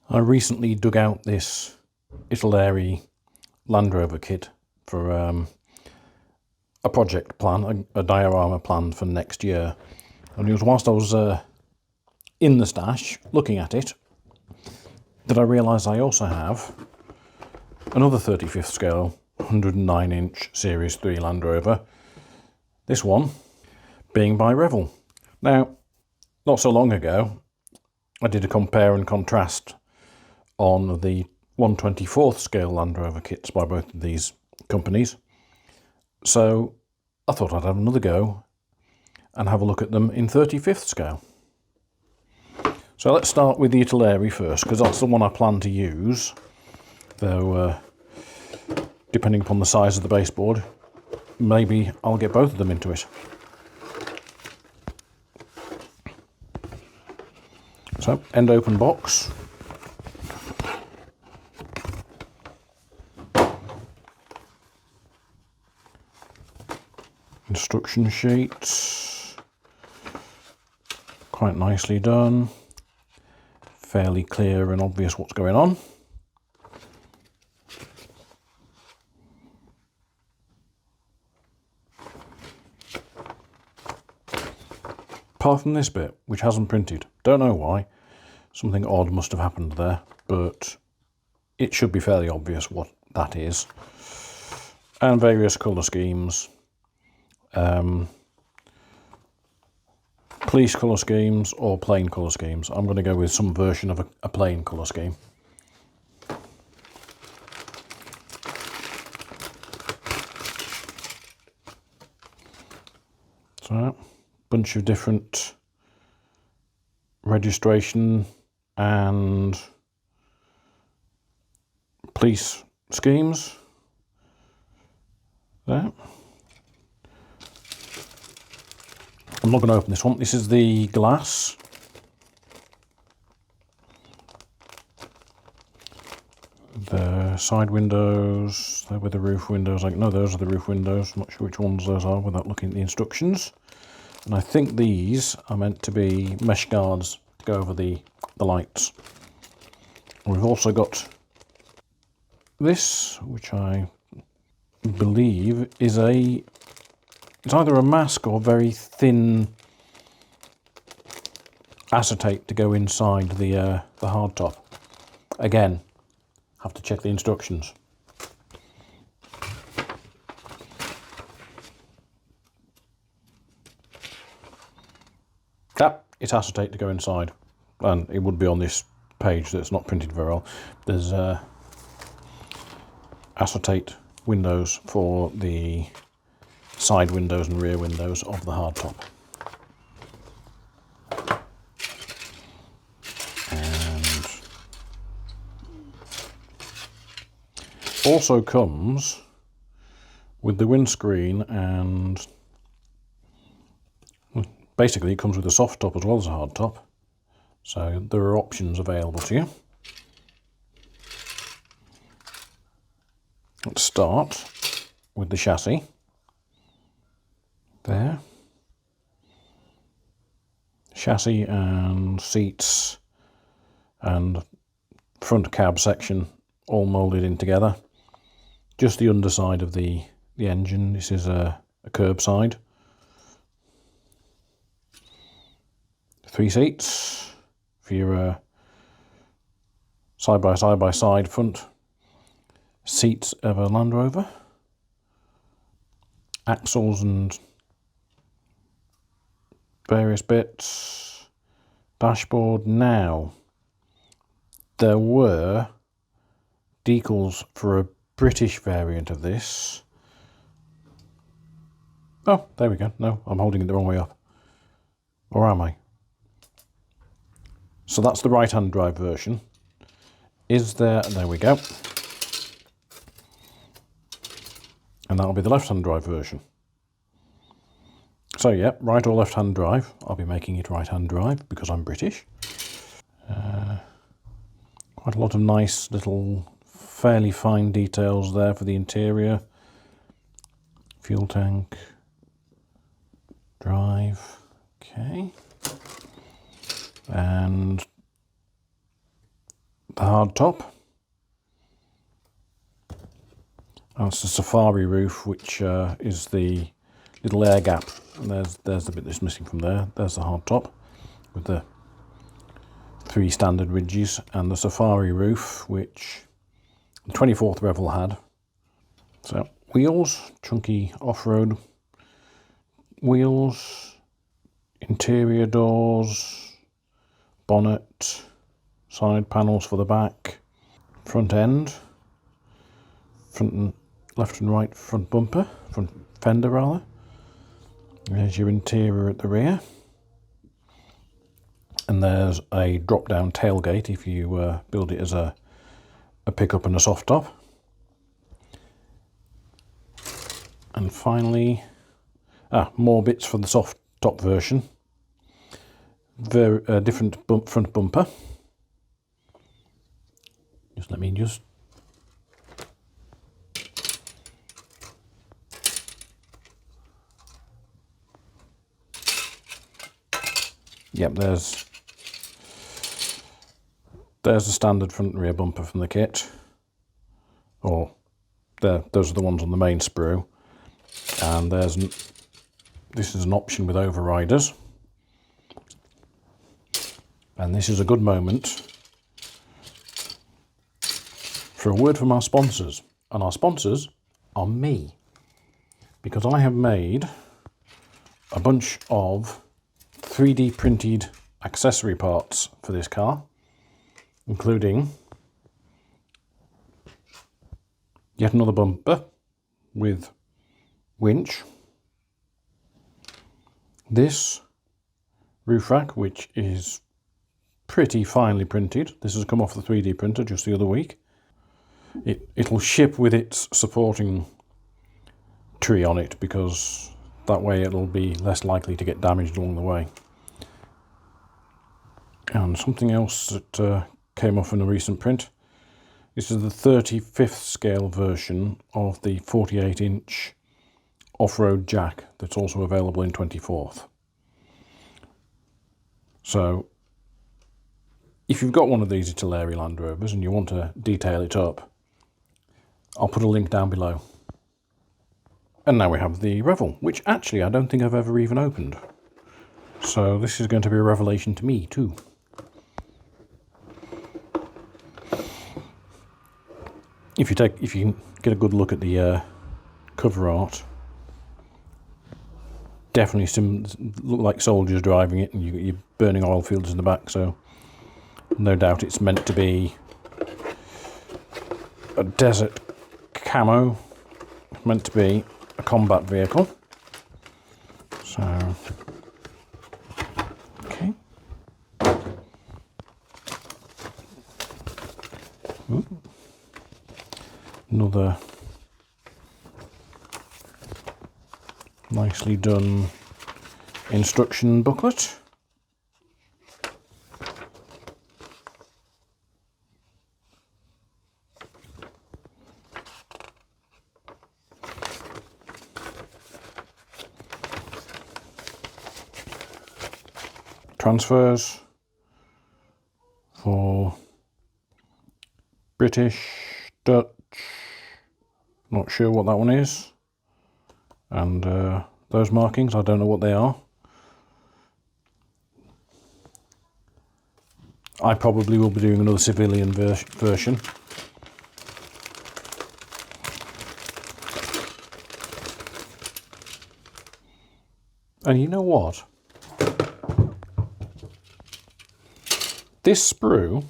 I recently dug out this Italeri Land Rover kit for a project plan, a diorama plan for next year. And it was whilst I was in the stash looking at it that I realised I also have another 35th scale 109-inch Series 3 Land Rover. This one being by Revell. Now, not so long ago, I did a compare and contrast on the 124th scale Land Rover kits by both of these companies. So I thought I'd have another go and have a look at them in 35th scale. So let's start with the Italeri first, because that's the one I plan to use, though depending upon the size of the baseboard, maybe I'll get both of them into it. So, end open box. Instruction sheets. Quite nicely done. Fairly clear and obvious what's going on. Apart from this bit, which hasn't printed. Don't know why. Something odd must have happened there, but it should be fairly obvious what that is. And various colour schemes. Police colour schemes or plain colour schemes. I'm going to go with some version of a plain colour scheme. So, bunch of different registration and police schemes there. I'm not going to open this one. This is the glass. The side windows, there were the roof windows. No, those are the roof windows. I'm not sure which ones those are without looking at the instructions. And I think these are meant to be mesh guards to go over the lights. And we've also got this, which I believe is it's either a mask or very thin acetate to go inside the hardtop. Again, have to check the instructions. It's acetate to go inside, and it would be on this page that's not printed very well. There's acetate windows for the side windows and rear windows of the hardtop. And also comes with the windscreen, and basically it comes with a soft top as well as a hard top. So there are options available to you. Let's start with the chassis. There. Chassis and seats and front cab section all moulded in together. Just the underside of the engine. This is a curbside. 3 seats for your side by side front seats of a Land Rover. Axles and various bits. Dashboard. Now, there were decals for a British variant of this. Oh, there we go. No, I'm holding it the wrong way up. Or am I? So that's the right-hand drive version. Is there... There we go. And that'll be the left-hand drive version. So yeah, right or left-hand drive. I'll be making it right-hand drive because I'm British. Quite a lot of nice little, fairly fine details there for the interior. Fuel tank. Drive. Okay. And the hard top. That's the safari roof, which is the little air gap. And there's the bit that's missing from there. There's the hard top with the 3 standard ridges, and the safari roof, which the 24th Revell had. So wheels, chunky off-road wheels, interior doors, bonnet, side panels for the back, front end, front and left and right front bumper, front fender rather. There's your interior at the rear. And there's a drop-down tailgate if you build it as a pickup and a soft top. And finally, more bits for the soft top version. Different front bumper. Let me just... Yep, there's the standard front and rear bumper from the kit. Or those are the ones on the main sprue. And this is an option with overriders. And this is a good moment for a word from our sponsors. And our sponsors are me. Because I have made a bunch of 3D printed accessory parts for this car, including yet another bumper with winch, this roof rack, which is pretty finely printed. This has come off the 3D printer just the other week. It'll ship with its supporting tree on it, because that way it'll be less likely to get damaged along the way. And something else that came off in a recent print. This is the 35th scale version of the 48-inch off-road jack that's also available in 24th. So if you've got one of these Italeri Land Rovers and you want to detail it up, I'll put a link down below. And now we have the Revell, which actually I don't think I've ever even opened. So this is going to be a revelation to me too. If you can get a good look at the cover art, definitely look like soldiers driving it, and you're burning oil fields in the back. So no doubt it's meant to be a desert camo, meant to be a combat vehicle. So okay. Ooh. Another nicely done instruction booklet. Transfers for British, Dutch, not sure what that one is, and those markings, I don't know what they are. I probably will be doing another civilian version. And you know what? This sprue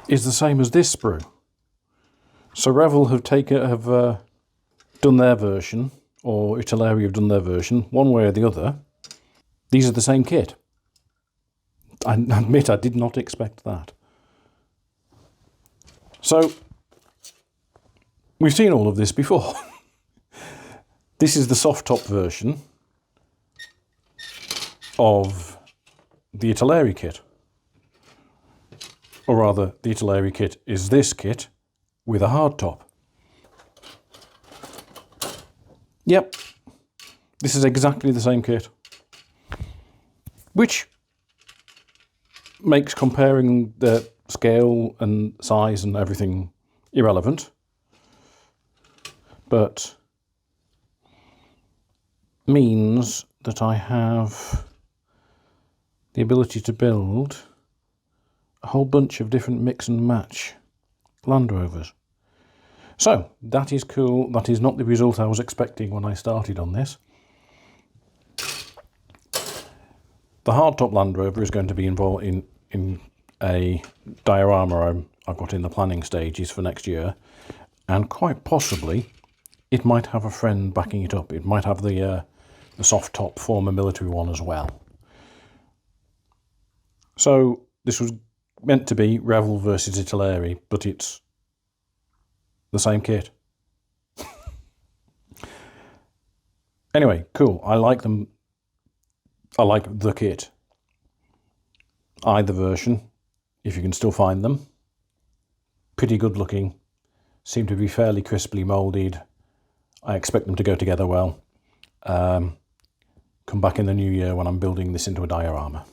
is the same as this sprue. So Revell have done their version, or Italeri have done their version, one way or the other. These are the same kit. I admit I did not expect that. So we've seen all of this before. This is the soft top version of the Italeri kit. Or rather, the Italeri kit is this kit with a hard top. Yep, this is exactly the same kit. Which makes comparing the scale and size and everything irrelevant, but means that I have the ability to build a whole bunch of different mix and match Land Rovers. So that is cool. That is not the result I was expecting when I started on this. The hardtop Land Rover is going to be involved in a diorama I've got in the planning stages for next year, and quite possibly it might have a friend backing it up. It might have the soft top former military one as well. So this was meant to be Revell versus Italeri, but it's the same kit. Anyway, cool. I like them. I like the kit. Either version, if you can still find them. Pretty good looking. Seem to be fairly crisply moulded. I expect them to go together well. Come back in the new year when I'm building this into a diorama.